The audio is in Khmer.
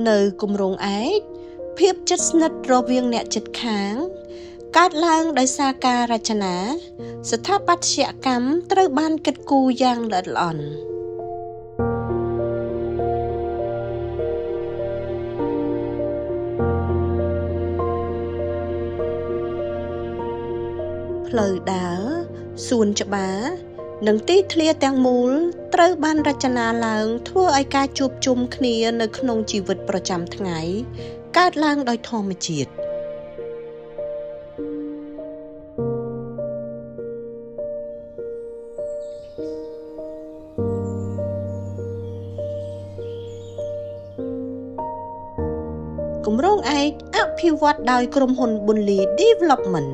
នៅគម្រោងឯកភាពជិតស្និទ្ធរវាងអ្នកជិតខាងកើតឡើងដោយសារការរចនាស្ថាបត្យកម្មត្រូវបានគិតគូរយ៉ាងល្អិតល្អន់ផ្លូវដើរសួនច្បារនិងទីធ្លាទាំងមូលត្រូវបានរចនាឡើងធ្វើឲ្យការជួបជុំគ្នានៅក្នុងជីវិតប្រចាំថ្ងៃកើតឡើងដោយធម្មជាតិគម្រោងឯកអភិវឌ្ឍដោយក្រុមហ៊ុន Bunli Development